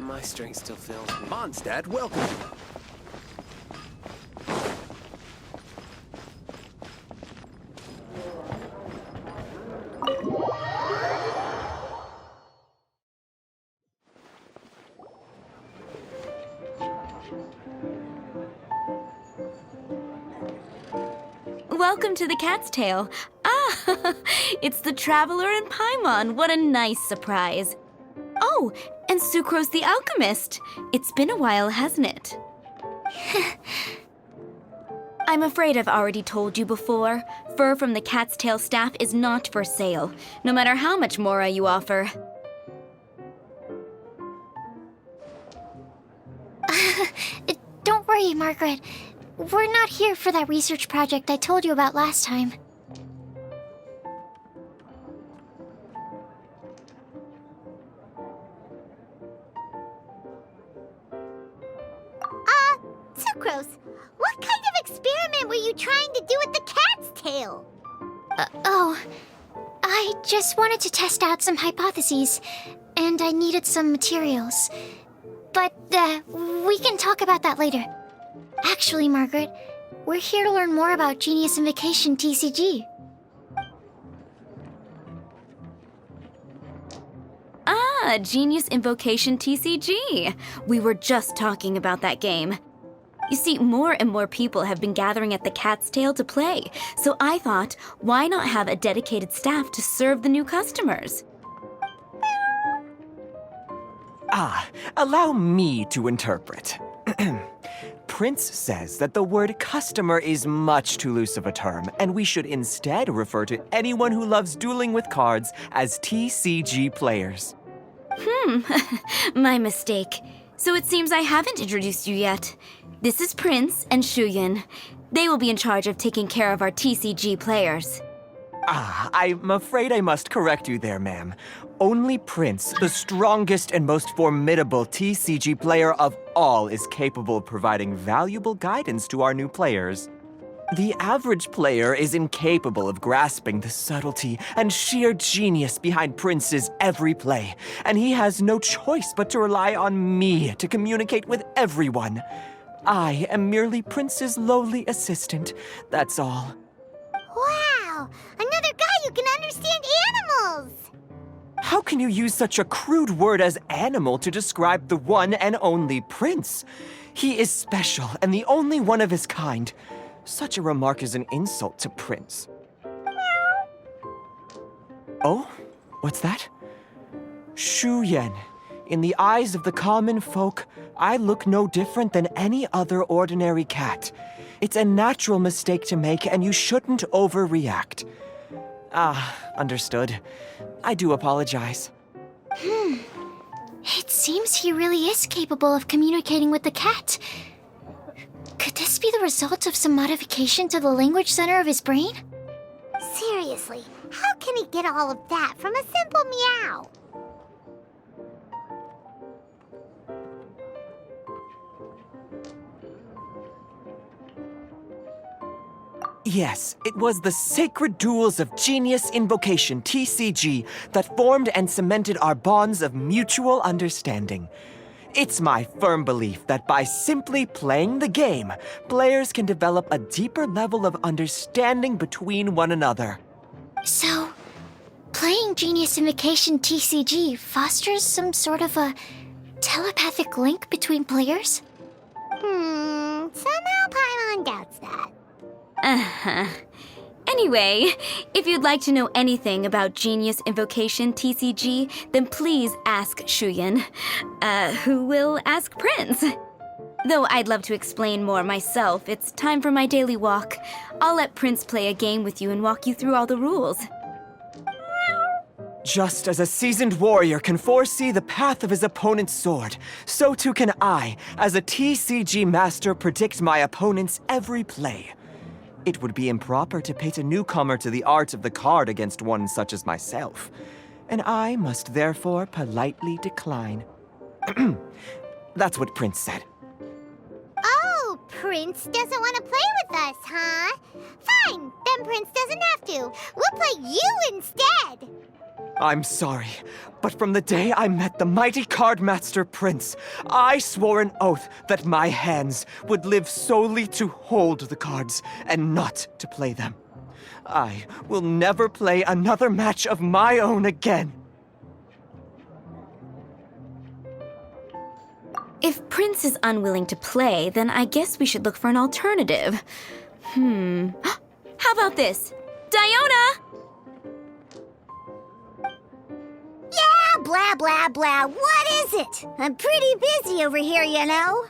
My strength still fails me. Mondstadt, welcome. Welcome to the Cat's Tail. Ah, it's the Traveler and Paimon. What a nice surprise. Oh, and Sucrose the Alchemist. It's been a while, hasn't it? I'm afraid I've already told you before. Fur from the Cat's Tail staff is not for sale, no matter how much Mora you offer. Don't worry, Margaret. We're not here for that research project I told you about last time. Sucrose, what kind of experiment were you trying to do with the cat's tail? I just wanted to test out some hypotheses, and I needed some materials. But, we can talk about that later. Actually, Margaret, we're here to learn more about Genius Invocation TCG. Ah, Genius Invocation TCG. We were just talking about that game. You see, more and more people have been gathering at the Cat's Tail to play, so I thought, why not have a dedicated staff to serve the new customers? Allow me to interpret. Prince says that the word customer is much too loose of a term, and we should instead refer to anyone who loves dueling with cards as TCG players. My mistake. So it seems I haven't introduced you yet. This is Prince and Shuyan. They will be in charge of taking care of our TCG players. I'm afraid I must correct you there, ma'am. Only Prince, the strongest and most formidable TCG player of all, is capable of providing valuable guidance to our new players. The average player is incapable of grasping the subtlety and sheer genius behind Prince's every play, and he has no choice but to rely on me to communicate with everyone. I am merely Prince's lowly assistant, that's all. Wow! Another guy who can understand animals! How can you use such a crude word as animal to describe the one and only Prince? He is special and the only one of his kind. Such a remark is an insult to Prince. Oh? What's that? Shuyan. In the eyes of the common folk, I look no different than any other ordinary cat. It's a natural mistake to make, and you shouldn't overreact. Understood. I do apologize. It seems he really is capable of communicating with the cat. Could this be the result of some modification to the language center of his brain? Seriously, how can he get all of that from a simple meow? Yes, it was the sacred duels of Genius Invocation, TCG, that formed and cemented our bonds of mutual understanding. It's my firm belief that by simply playing the game, players can develop a deeper level of understanding between one another. So, playing Genius Invocation TCG fosters some sort of a telepathic link between players? Somehow Paimon doubts that. Anyway, if you'd like to know anything about Genius Invocation TCG, then please ask Shuyan, who will ask Prince. Though I'd love to explain more myself, it's time for my daily walk. I'll let Prince play a game with you and walk you through all the rules. Just as a seasoned warrior can foresee the path of his opponent's sword, so too can I, as a TCG master, predict my opponent's every play. It would be improper to pit a newcomer to the art of the card against one such as myself, and I must therefore politely decline. That's what Prince said. Oh, Prince doesn't want to play with us, huh? Fine, then Prince doesn't have to. We'll play you instead. I'm sorry, but from the day I met the mighty Cardmaster Prince, I swore an oath that my hands would live solely to hold the cards and not to play them. I will never play another match of my own again. If Prince is unwilling to play, then I guess we should look for an alternative. How about this? Diona! Yeah, blah, blah, blah. What is it? I'm pretty busy over here, you know.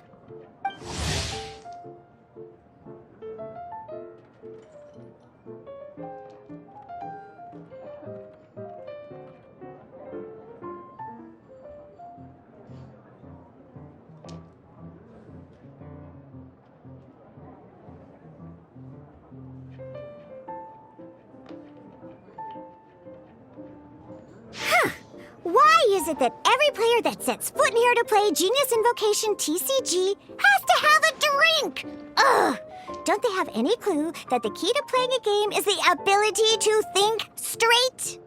Why is it that every player that sets foot in here to play Genius Invocation TCG has to have a drink? Ugh! Don't they have any clue that the key to playing a game is the ability to think straight?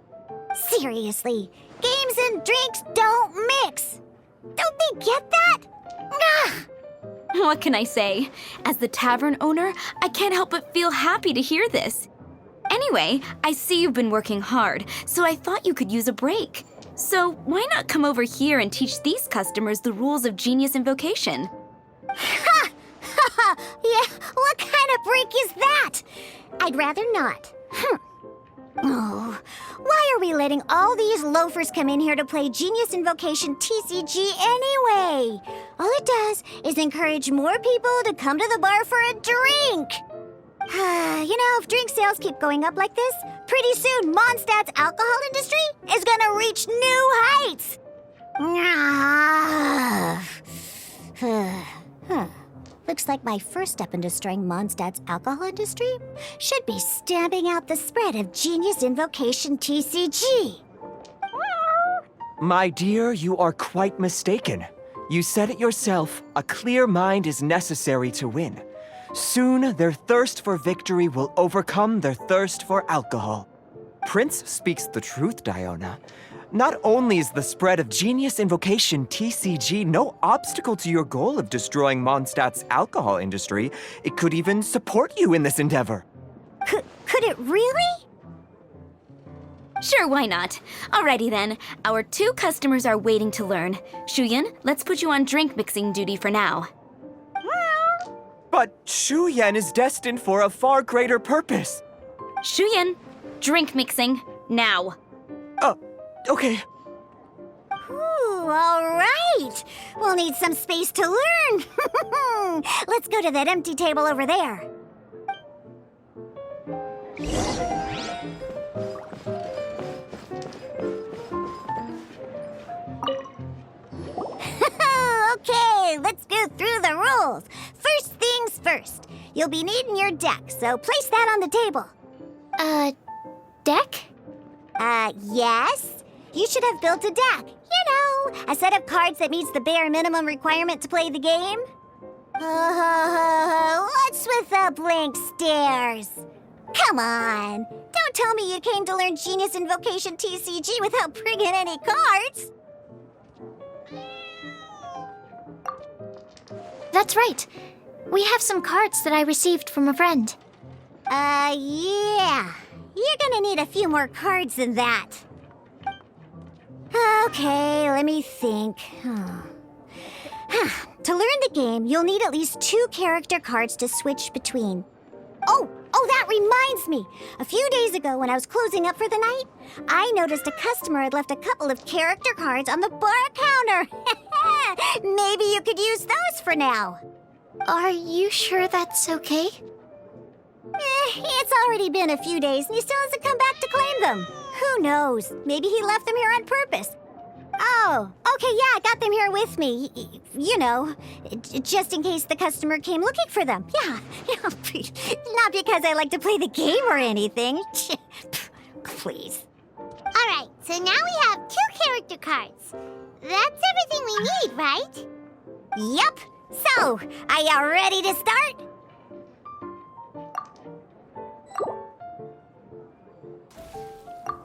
Seriously, games and drinks don't mix. Don't they get that? Ugh! What can I say? As the tavern owner, I can't help but feel happy to hear this. Anyway, I see you've been working hard, so I thought you could use a break. So why not come over here and teach these customers the rules of Genius Invocation? Ha! Ha! Yeah, what kind of break is that? I'd rather not. Oh, why are we letting all these loafers come in here to play Genius Invocation TCG anyway? All it does is encourage more people to come to the bar for a drink. You know, if drink sales keep going up like this, pretty soon Mondstadt's alcohol industry is gonna reach new heights. Looks like my first step in destroying Mondstadt's alcohol industry should be stamping out the spread of Genius Invocation TCG. My dear, you are quite mistaken. You said it yourself, a clear mind is necessary to win. Soon, their thirst for victory will overcome their thirst for alcohol. Prince speaks the truth, Diona. Not only is the spread of Genius Invocation TCG no obstacle to your goal of destroying Mondstadt's alcohol industry, it could even support you in this endeavor. Could it really? Sure, why not? Alrighty then, our 2 customers are waiting to learn. Shuyan, let's put you on drink mixing duty for now. But Shuyan is destined for a far greater purpose. Shuyan, drink mixing, now. Okay. Ooh, all right. We'll need some space to learn. Let's go to that empty table over there. Okay, let's go through the rules. First things first. You'll be needing your deck, so place that on the table. Deck? Yes. You should have built a deck. You know, a set of cards that meets the bare minimum requirement to play the game. What's with the blank stares? Come on. Don't tell me you came to learn Genius Invocation TCG without bringing any cards. That's right. We have some cards that I received from a friend. Yeah. You're gonna need a few more cards than that. Okay, let me think. To learn the game, you'll need at least 2 character cards to switch between. Oh, that reminds me. A few days ago, when I was closing up for the night, I noticed a customer had left a couple of character cards on the bar counter. Maybe you could use those for now. Are you sure that's okay? It's already been a few days and he still hasn't come back to claim them. Who knows? Maybe he left them here on purpose. Oh, okay, yeah, I got them here with me. You know, just in case the customer came looking for them. Yeah, not because I like to play the game or anything. Please. All right, so now we have 2 character cards. That's everything we need, right? Yep. So, are you ready to start?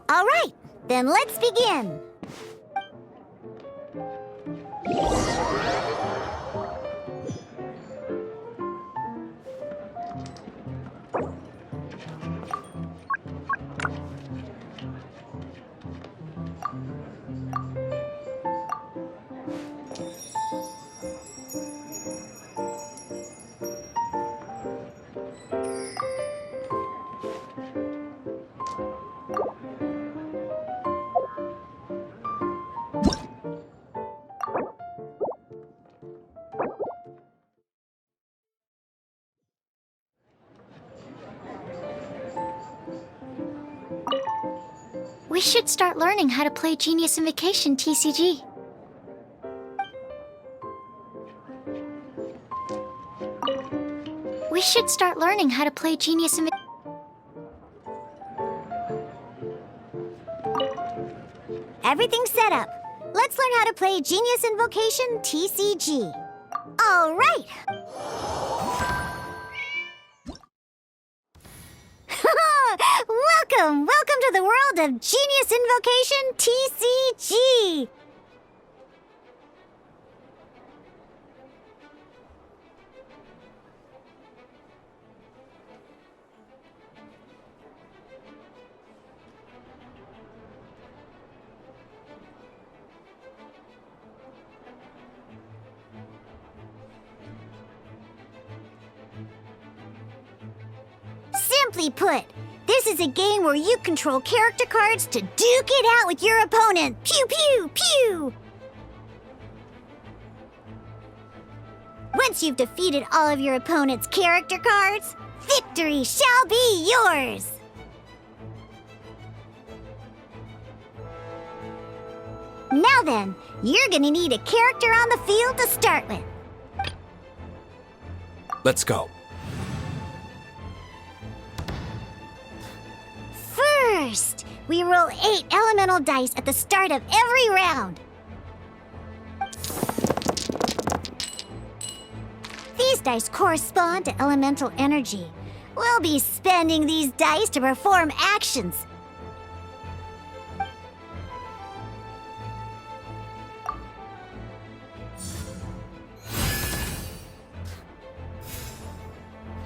All right, Then let's begin. We should start learning how to play Genius Invocation TCG. We should start learning how to play Genius Invocation. Everything's set up. Let's learn how to play Genius Invocation TCG. All right. Welcome to the world of Genius Invocation TCG. Simply put, this is a game where you control character cards to duke it out with your opponent. Pew, pew, pew! Once you've defeated all of your opponent's character cards, victory shall be yours! Now then, you're gonna need a character on the field to start with. Let's go. First, we roll 8 elemental dice at the start of every round. These dice correspond to elemental energy. We'll be spending these dice to perform actions.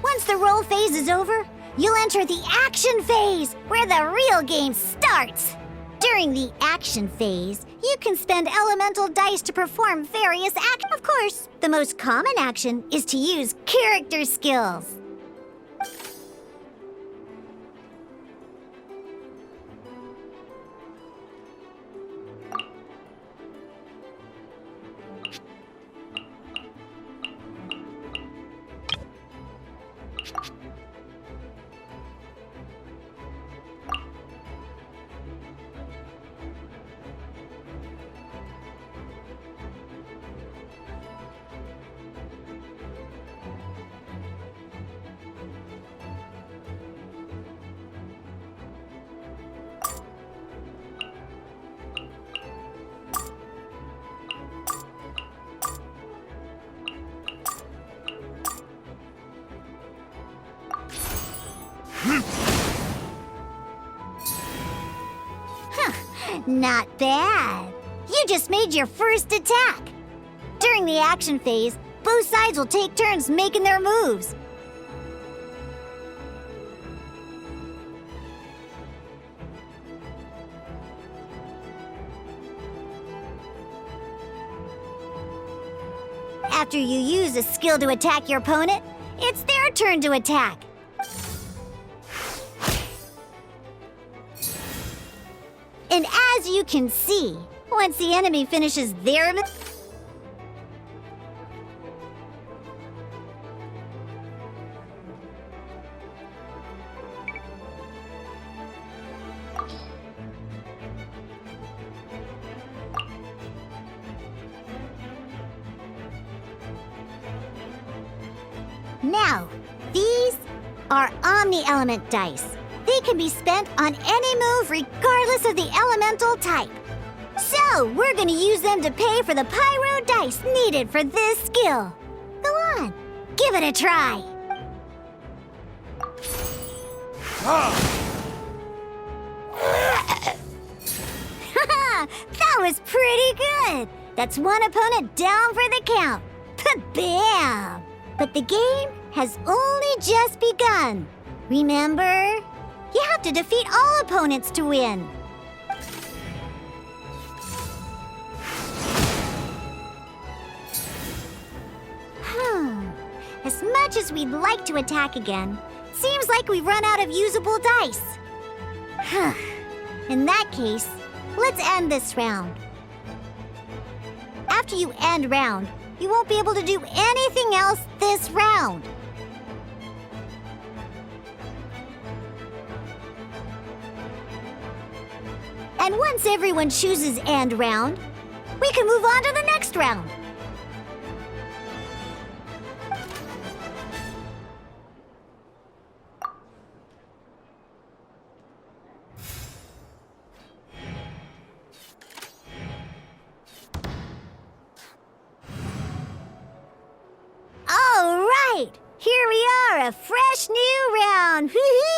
Once the roll phase is over, you'll enter the action phase, where the real game starts. During the action phase, you can spend elemental dice to perform various actions. Of course, the most common action is to use character skills. Not bad. You just made your first attack. During the action phase, both sides will take turns making their moves. After you use a skill to attack your opponent, it's their turn to attack. And as you can see, once the enemy finishes their... Now, these are Omni-Element dice. They can be spent on any move regardless of the elemental type. So, we're gonna use them to pay for the pyro dice needed for this skill. Go on, give it a try. That was pretty good. That's one opponent down for the count. Bam! But the game has only just begun. Remember? You have to defeat all opponents to win. As much as we'd like to attack again, seems like we've run out of usable dice. In that case, let's end this round. After you end round, you won't be able to do anything else this round. And once everyone chooses end round, we can move on to the next round. All right, here we are, a fresh new round.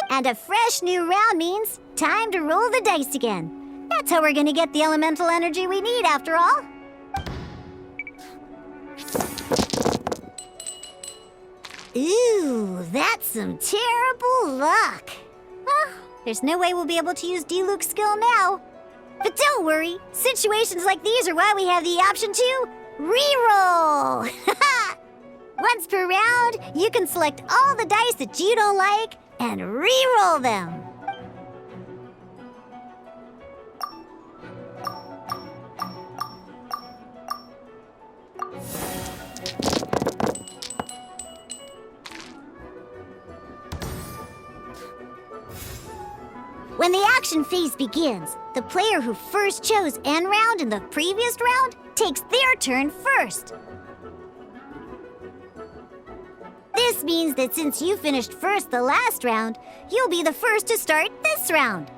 And a fresh new round means time to roll the dice again. That's how we're gonna get the elemental energy we need, after all. Ooh, that's some terrible luck. Well, there's no way we'll be able to use Diluc's skill now. But don't worry, situations like these are why we have the option to reroll. Once per round, you can select all the dice that you don't like and re-roll them. When the action phase begins, the player who first chose end round in the previous round takes their turn first. This means that since you finished first the last round, you'll be the first to start this round.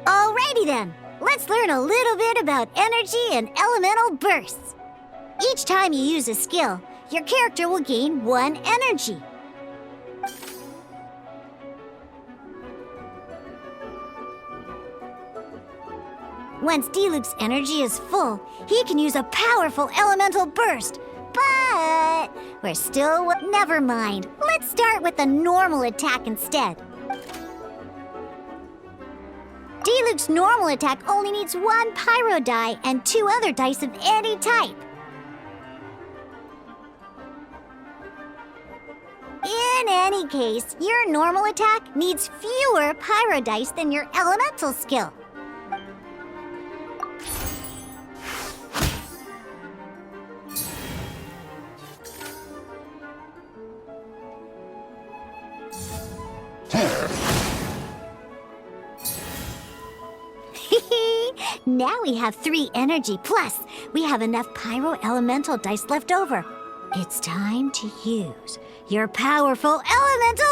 Alrighty then, let's learn a little bit about energy and elemental bursts. Each time you use a skill, your character will gain 1 energy. Once Diluc's energy is full, he can use a powerful elemental burst. But never mind. Let's start with a normal attack instead. Diluc's normal attack only needs 1 pyro die and 2 other dice of any type. In any case, your normal attack needs fewer pyro dice than your elemental skill. Now we have 3 energy, plus we have enough pyro elemental dice left over. It's time to use your powerful elemental...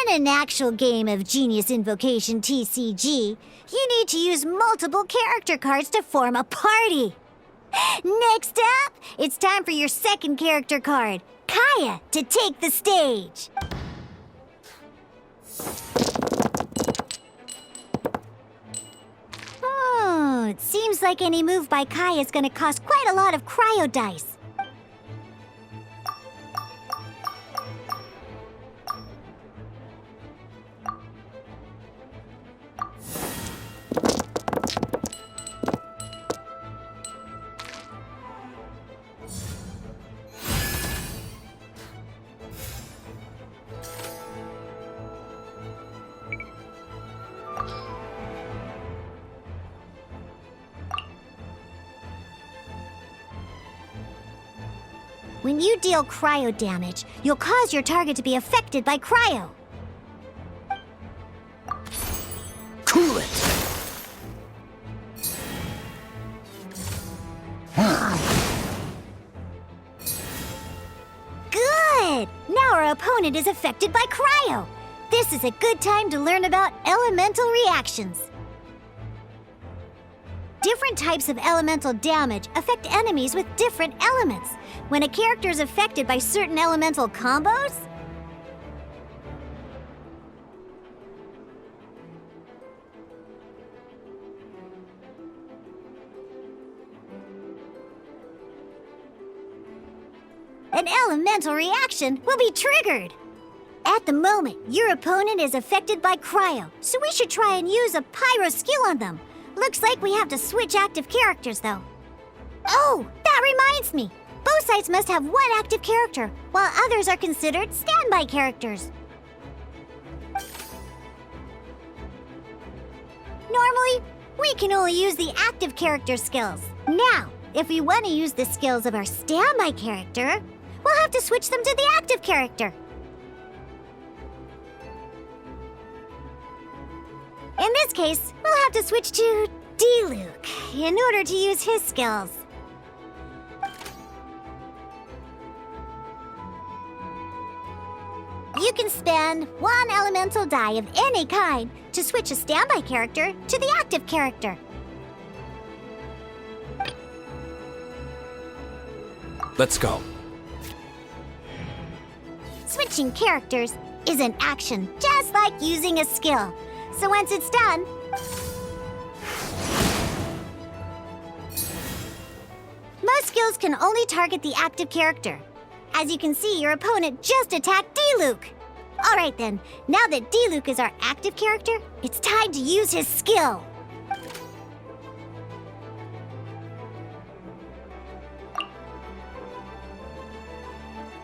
In an actual game of Genius Invocation TCG, you need to use multiple character cards to form a party. Next up, it's time for your second character card, Kaya, to take the stage. It seems like any move by Kaya is going to cost quite a lot of cryo dice. When you deal cryo damage, you'll cause your target to be affected by cryo. Cool it! Good! Now our opponent is affected by cryo. This is a good time to learn about elemental reactions. Different types of elemental damage affect enemies with different elements. When a character is affected by certain elemental combos, an elemental reaction will be triggered. At the moment, your opponent is affected by cryo, so we should try and use a pyro skill on them. Looks like we have to switch active characters, though. Oh, that reminds me. Both sides must have one active character, while others are considered standby characters. Normally, we can only use the active character skills. Now, if we want to use the skills of our standby character, we'll have to switch them to the active character. In this case, we'll have to switch to D-Luke in order to use his skills. You can spend one elemental die of any kind to switch a standby character to the active character. Let's go. Switching characters is an action just like using a skill. So once it's done, most skills can only target the active character. As you can see, your opponent just attacked D-Luke. All right then, now that D-Luke is our active character, it's time to use his skill.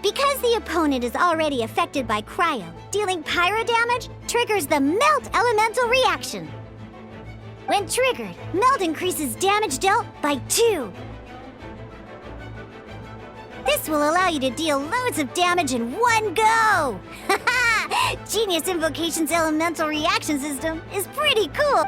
Because the opponent is already affected by cryo, dealing pyro damage triggers the Melt Elemental reaction. When triggered, Melt increases damage dealt by 2. This will allow you to deal loads of damage in one go! Genius Invocation's elemental reaction system is pretty cool.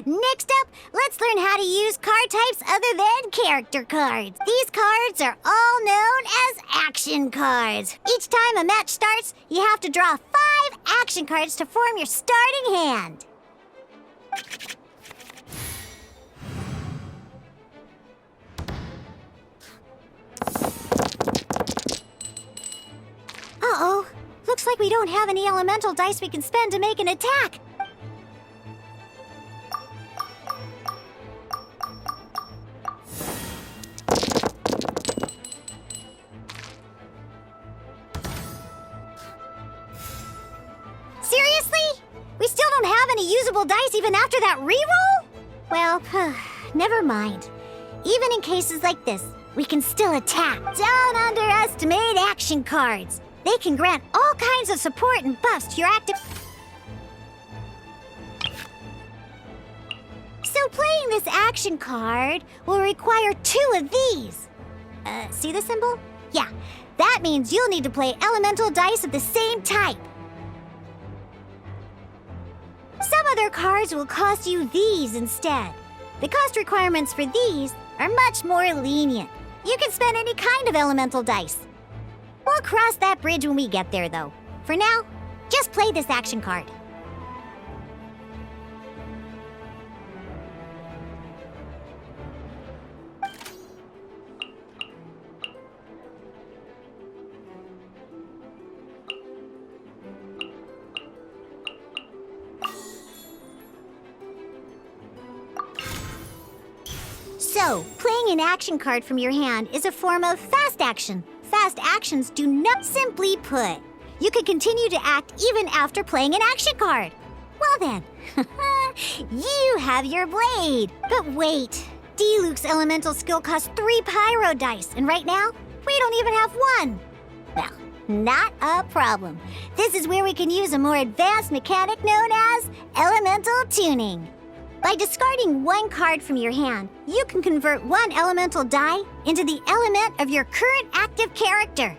Next up, let's learn how to use card types other than character cards. These cards are all known as action cards. Each time a match starts, you have to draw 5 action cards to form your starting hand. Uh-oh. Looks like we don't have any elemental dice we can spend to make an attack. Usable dice even after that reroll? Well, never mind. Even in cases like this, we can still attack. Don't underestimate action cards. They can grant all kinds of support and buffs to your active... So playing this action card will require 2 of these. See the symbol? Yeah, that means you'll need to play elemental dice of the same type. Some other cards will cost you these instead. The cost requirements for these are much more lenient. You can spend any kind of elemental dice. We'll cross that bridge when we get there, though. For now, just play this action card. So, playing an action card from your hand is a form of fast action. Fast actions do not simply put. You can continue to act even after playing an action card. Well then, you have your blade. But wait, Diluc's elemental skill costs 3 pyro dice, and right now, we don't even have 1. Well, not a problem. This is where we can use a more advanced mechanic known as elemental tuning. By discarding 1 card from your hand, you can convert 1 elemental die into the element of your current active character.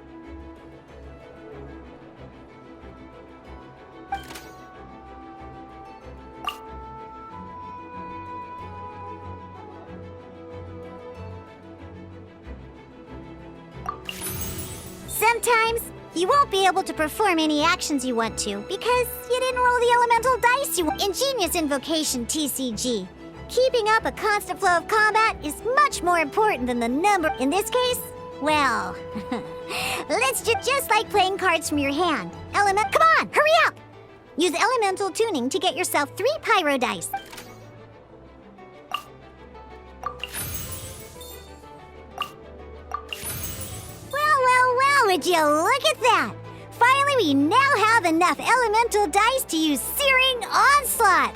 Sometimes, you won't be able to perform any actions you want to because you didn't roll the elemental dice you want. In Genius Invocation TCG, keeping up a constant flow of combat is much more important than the number. In this case, well, let's just like playing cards from your hand. Come on, hurry up! Use elemental tuning to get yourself 3 pyro dice. Well, would you look at that? Finally, we now have enough elemental dice to use Searing Onslaught.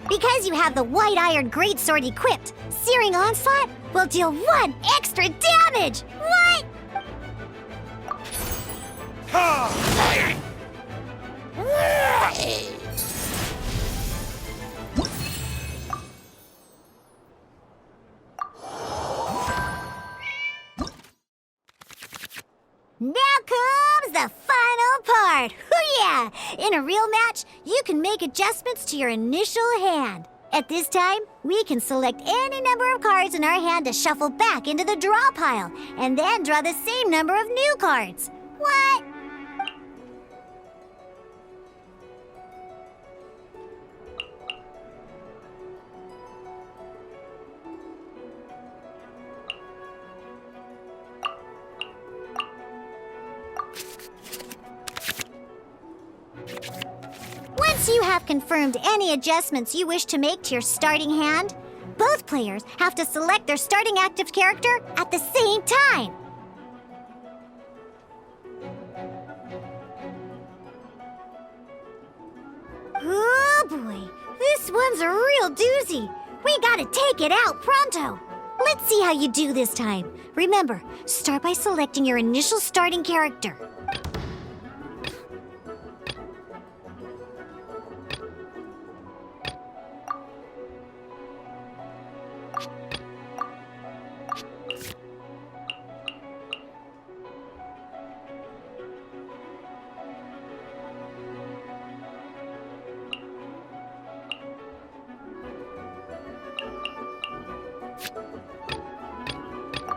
Because you have the White Iron Greatsword equipped, Searing Onslaught will deal 1 extra damage! What? Now comes the final part! Hoo-yeah! In a real match, you can make adjustments to your initial hand. At this time, we can select any number of cards in our hand to shuffle back into the draw pile, and then draw the same number of new cards. What? Once you have confirmed any adjustments you wish to make to your starting hand, both players have to select their starting active character at the same time. Oh boy, this one's a real doozy. We gotta take it out pronto. Let's see how you do this time. Remember, start by selecting your initial starting character.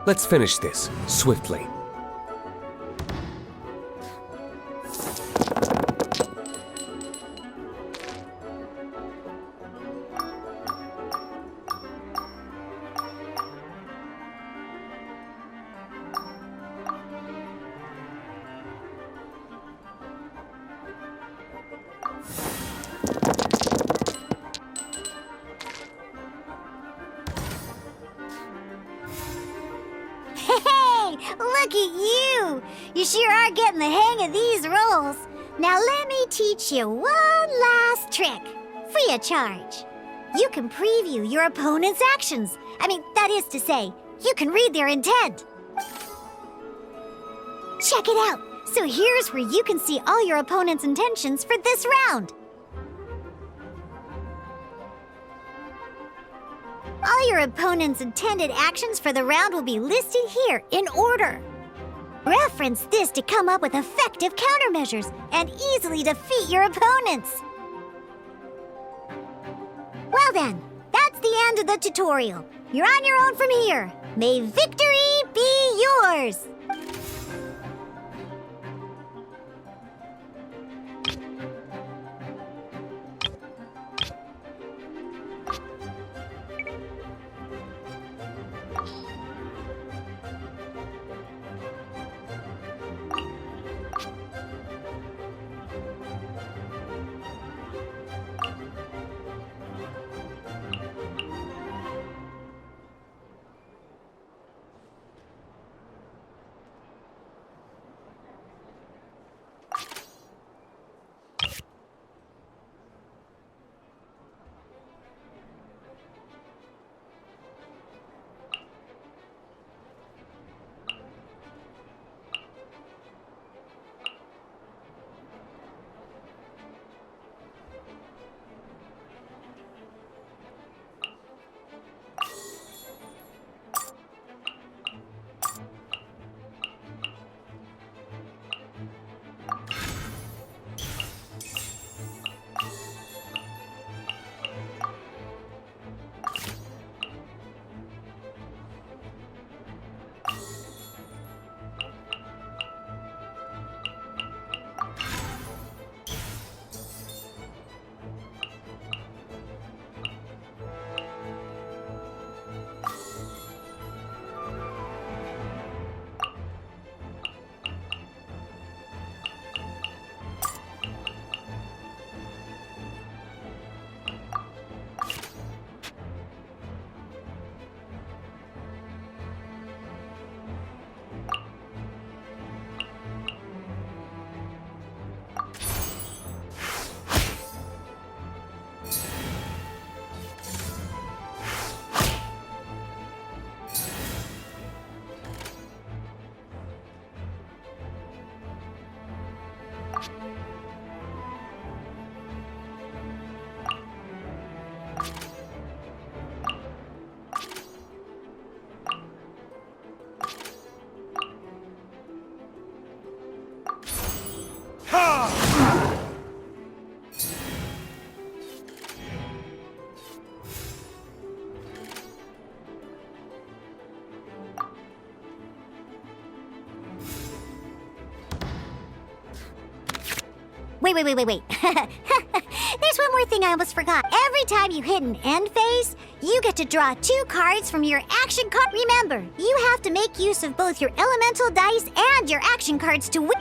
Let's finish this swiftly. Look at you! You sure are getting the hang of these rolls. Now let me teach you one last trick, free of charge. You can preview your opponent's actions. That is to say, you can read their intent. Check it out. So here's where you can see all your opponent's intentions for this round. All your opponent's intended actions for the round will be listed here in order. Reference this to come up with effective countermeasures and easily defeat your opponents. Well then, that's the end of the tutorial. You're on your own from here. May victory be yours! Wait. There's one more thing I almost forgot. Every time you hit an end phase, you get to draw 2 cards from your action card. Remember, you have to make use of both your elemental dice and your action cards to win.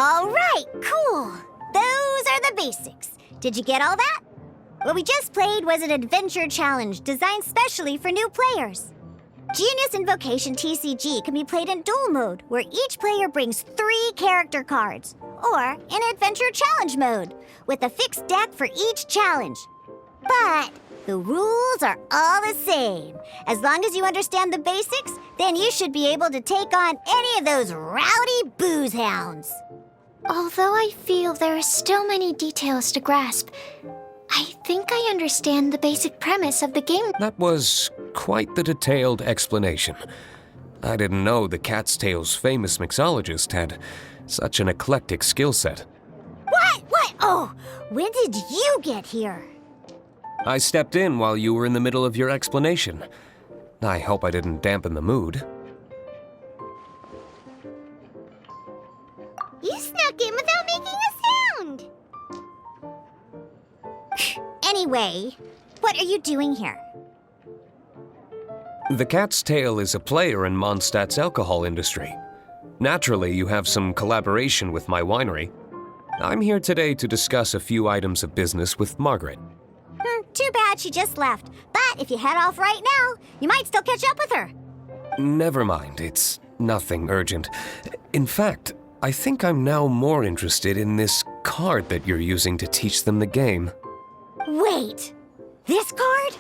All right, cool. Those are the basics. Did you get all that? What we just played was an adventure challenge designed specially for new players. Genius Invocation TCG can be played in duel mode, where each player brings 3 character cards, or in adventure challenge mode, with a fixed deck for each challenge. But the rules are all the same. As long as you understand the basics, then you should be able to take on any of those rowdy booze hounds. Although I feel there are still many details to grasp, I think I understand the basic premise of the game. That was quite the detailed explanation. I didn't know the Cat's Tail's famous mixologist had such an eclectic skill set. What? Oh, when did you get here? I stepped in while you were in the middle of your explanation. I hope I didn't dampen the mood. You snuck in without making a sound. Anyway, what are you doing here? The Cat's Tail is a player in Mondstadt's alcohol industry. Naturally, you have some collaboration with my winery. I'm here today to discuss a few items of business with Margaret. Too bad she just left. But if you head off right now, you might still catch up with her. Never mind, it's nothing urgent. In fact, I think I'm now more interested in this card that you're using to teach them the game. Wait, this card?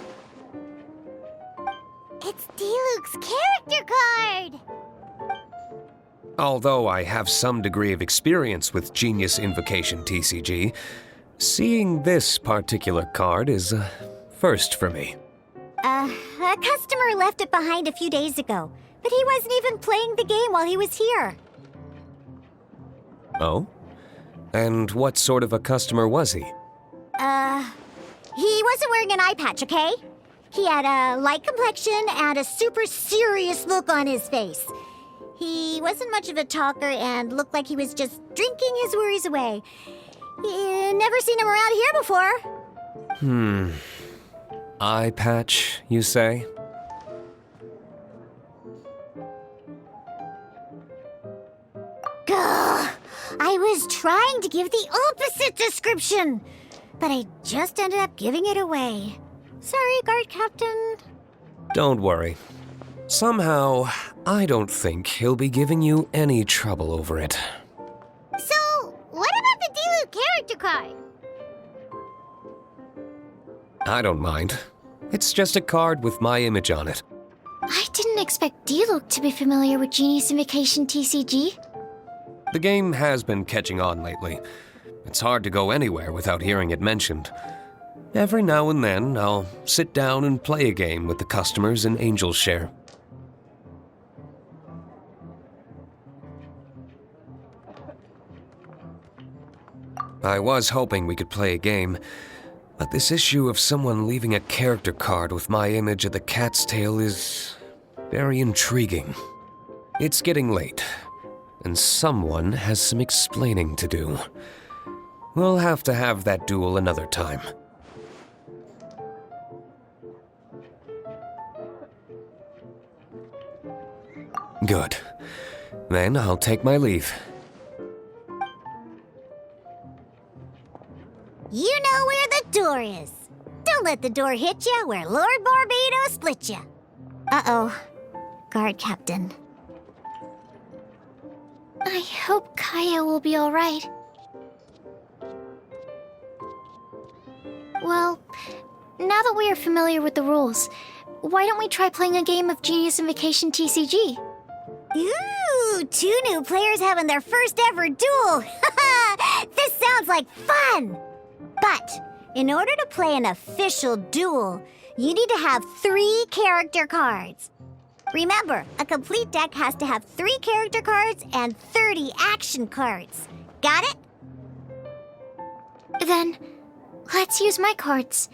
It's D-Luke's character card. Although I have some degree of experience with Genius Invocation TCG, seeing this particular card is a first for me. A customer left it behind a few days ago, but he wasn't even playing the game while he was here. Oh? And what sort of a customer was he? He wasn't wearing an eye patch, okay? He had a light complexion and a super serious look on his face. He wasn't much of a talker and looked like he was just drinking his worries away. Never seen him around here before. Eye patch, you say? Gah! I was trying to give the opposite description, but I just ended up giving it away. Sorry, guard captain. Don't worry. Somehow, I don't think he'll be giving you any trouble over it. So, what about the D-Luke character card? I don't mind. It's just a card with my image on it. I didn't expect D-Luke to be familiar with Genius Invocation TCG. The game has been catching on lately. It's hard to go anywhere without hearing it mentioned. Every now and then, I'll sit down and play a game with the customers in Angel's Share. I was hoping we could play a game, but this issue of someone leaving a character card with my image at the Cat's Tail is very intriguing. It's getting late, and someone has some explaining to do. We'll have to have that duel another time. Good. Then I'll take my leave. You know where the door is. Don't let the door hit you where Lord Barbados split you. Uh-oh. Guard captain. I hope Kaya will be alright. Well, now that we are familiar with the rules, why don't we try playing a game of Genius Invocation TCG? Ooh, 2 new players having their first ever duel. This sounds like fun. But in order to play an official duel, you need to have 3 character cards. Remember, a complete deck has to have 3 character cards and 30 action cards. Got it? Then, let's use my cards.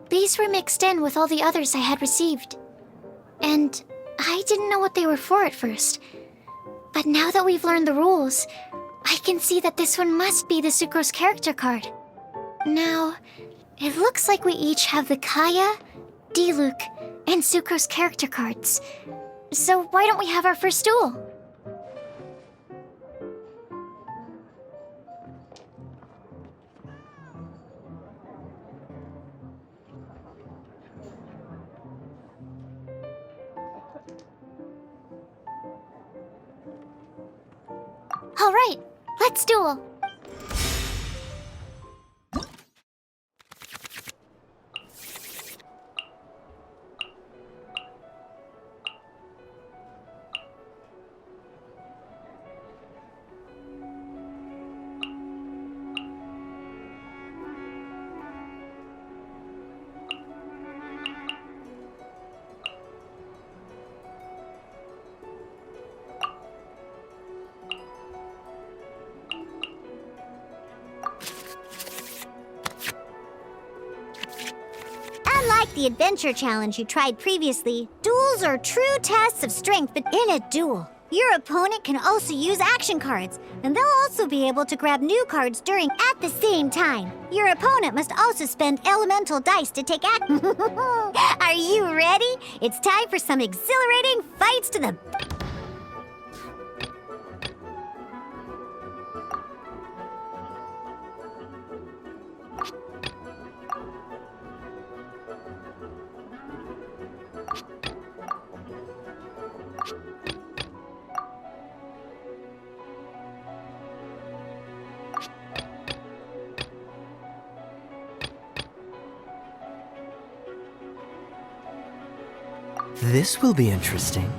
These were mixed in with all the others I had received. And I didn't know what they were for at first. But now that we've learned the rules, I can see that this one must be the Sucrose character card. Now, it looks like we each have the Kaya, D-Luke, and Sucrose character cards. So why don't we have our first duel? All right, let's duel. Unlike the adventure challenge you tried previously, duels are true tests of strength, but in a duel, your opponent can also use action cards, and they'll also be able to grab new cards during at the same time. Your opponent must also spend elemental dice to take action. Are you ready? It's time for some exhilarating fights to the... This will be interesting.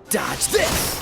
Dodge this!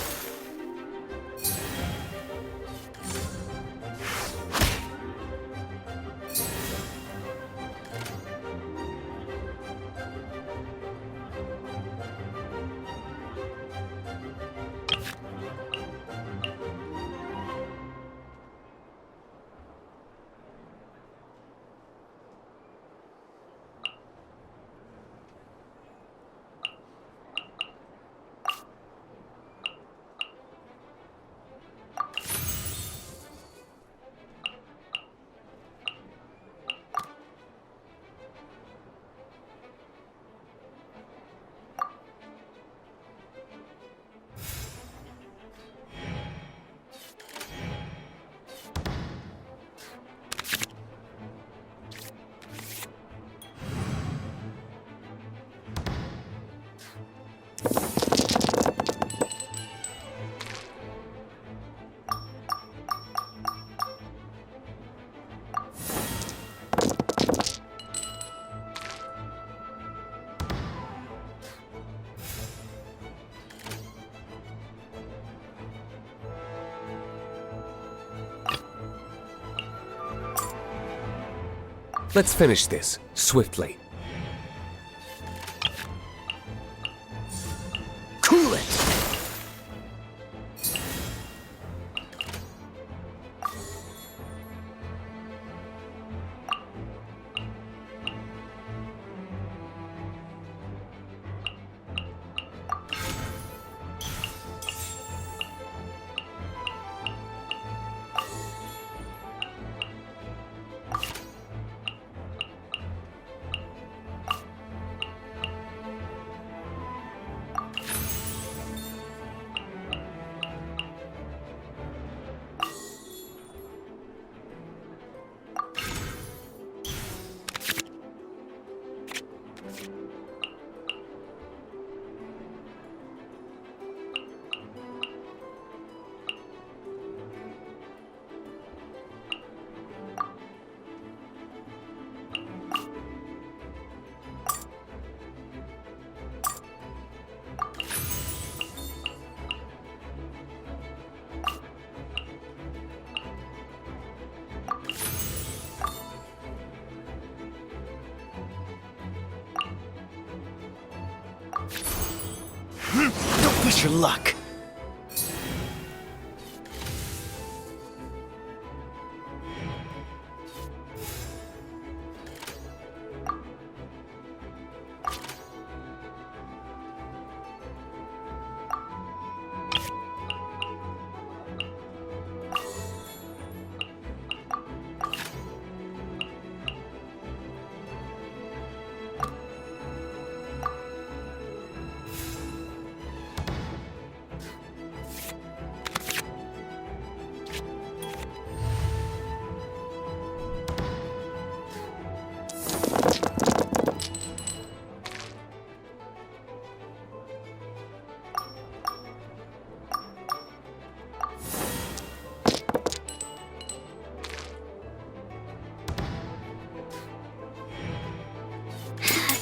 Let's finish this, swiftly. Cool it! test your luck.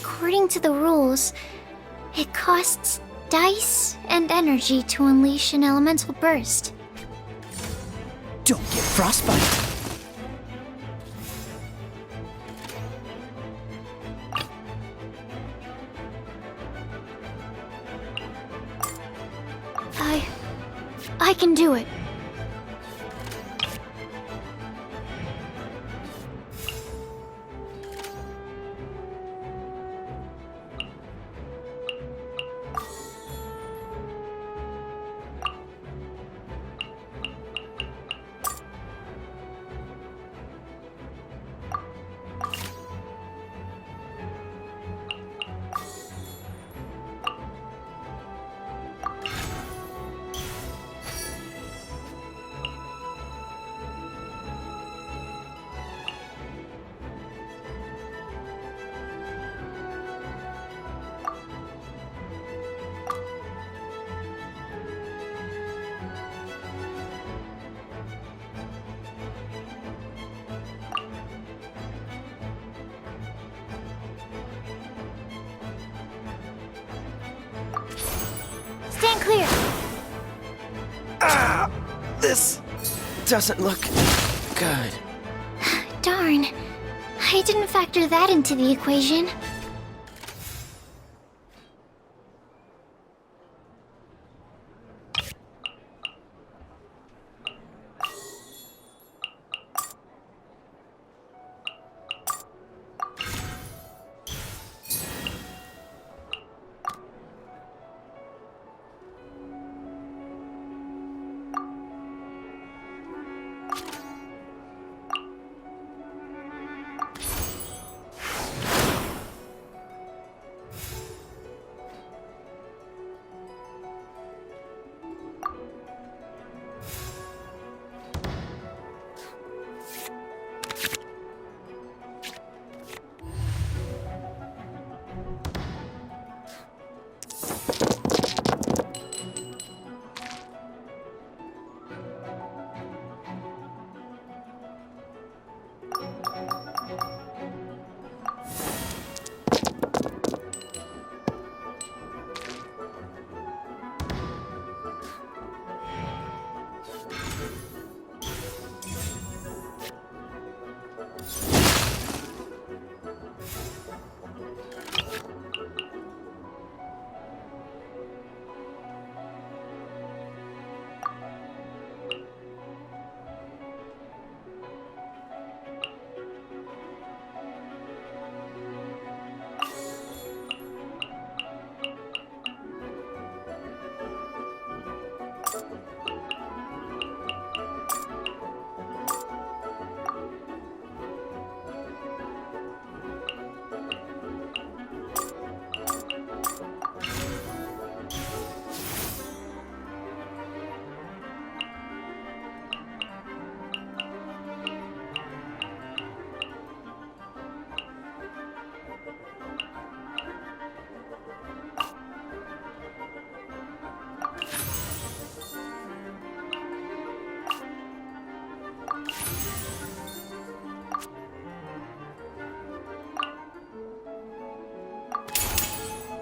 According to the rules, it costs dice and energy to unleash an elemental burst. Don't get frostbite. I can do it. Stand clear! This doesn't look good. Darn. I didn't factor that into the equation.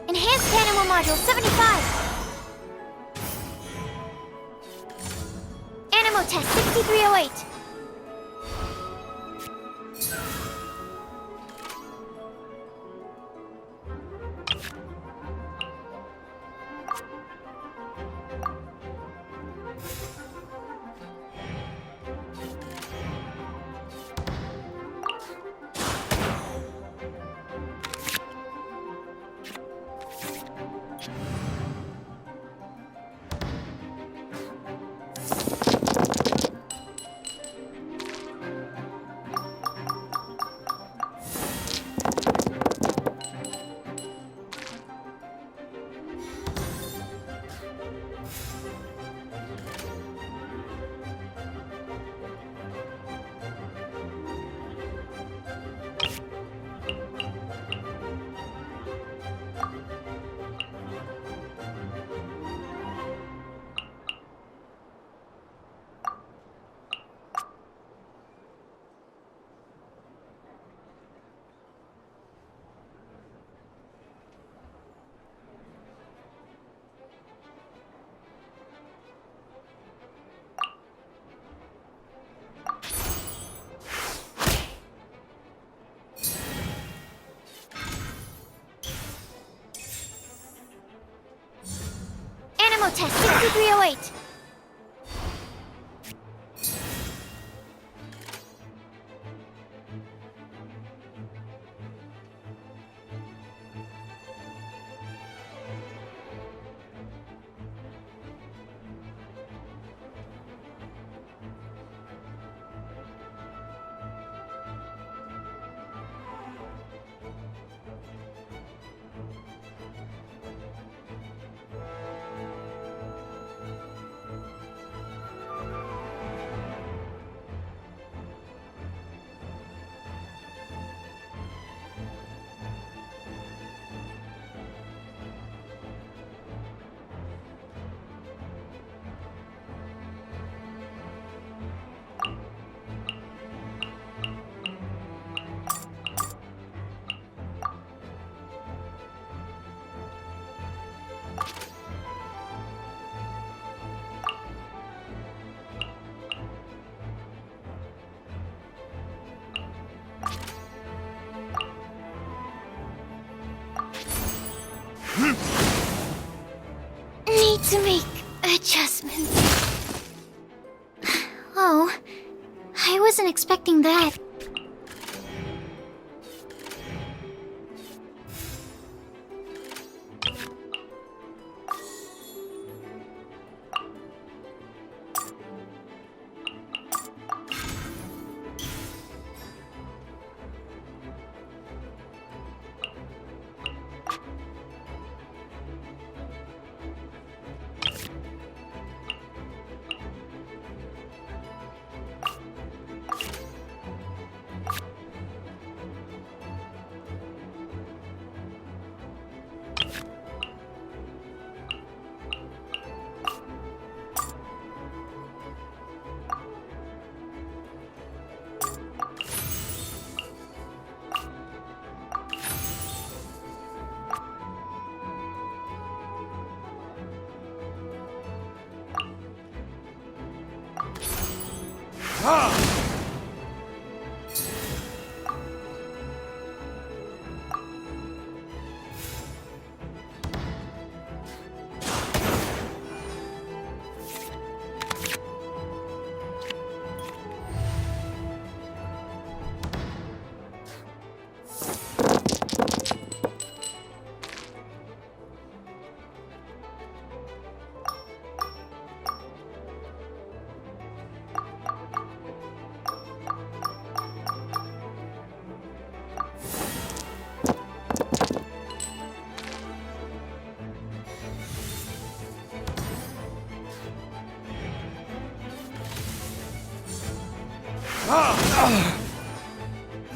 Enhanced Animal Module 75! Animo Test 6308! Demo test 6308. Need to make adjustments. Oh, I wasn't expecting that.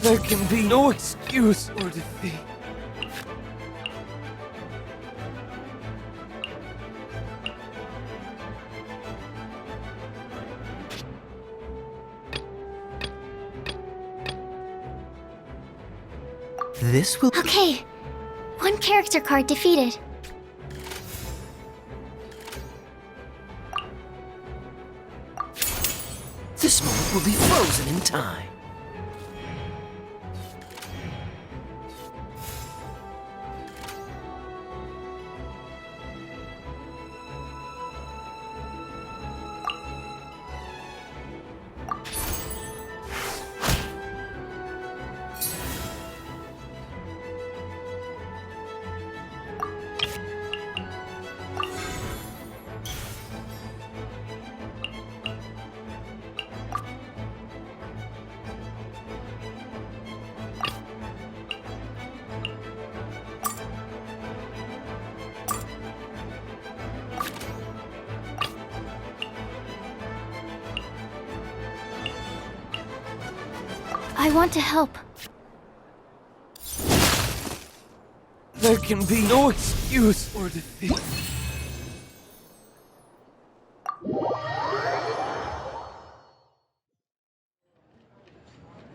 There can be no excuse or defeat. This will... Okay, one character card defeated. This moment will be frozen in time. I want to help. There can be no excuse or defeat.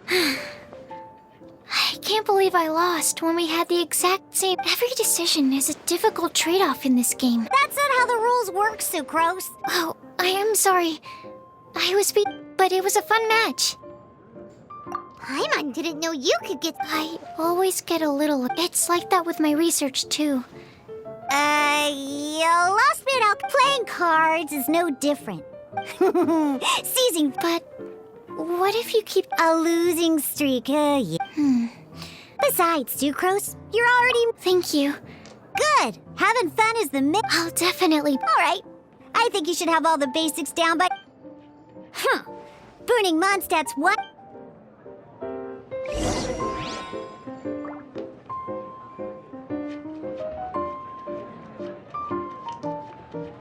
I can't believe I lost when we had the exact same... Every decision is a difficult trade-off in this game. That's not how the rules work, Sucrose. Oh, I am sorry. I was beat, but it was a fun match. Paimon didn't know you could get... I always get a little... It's like that with my research, too. You lost me at playing cards is no different. Seizing, But what if you keep... a losing streak, yeah. Besides, Sucrose, you're already Thank you. good. Having fun is the I'll definitely... All right. I think you should have all the basics down, but... Burning Mondstadt's what?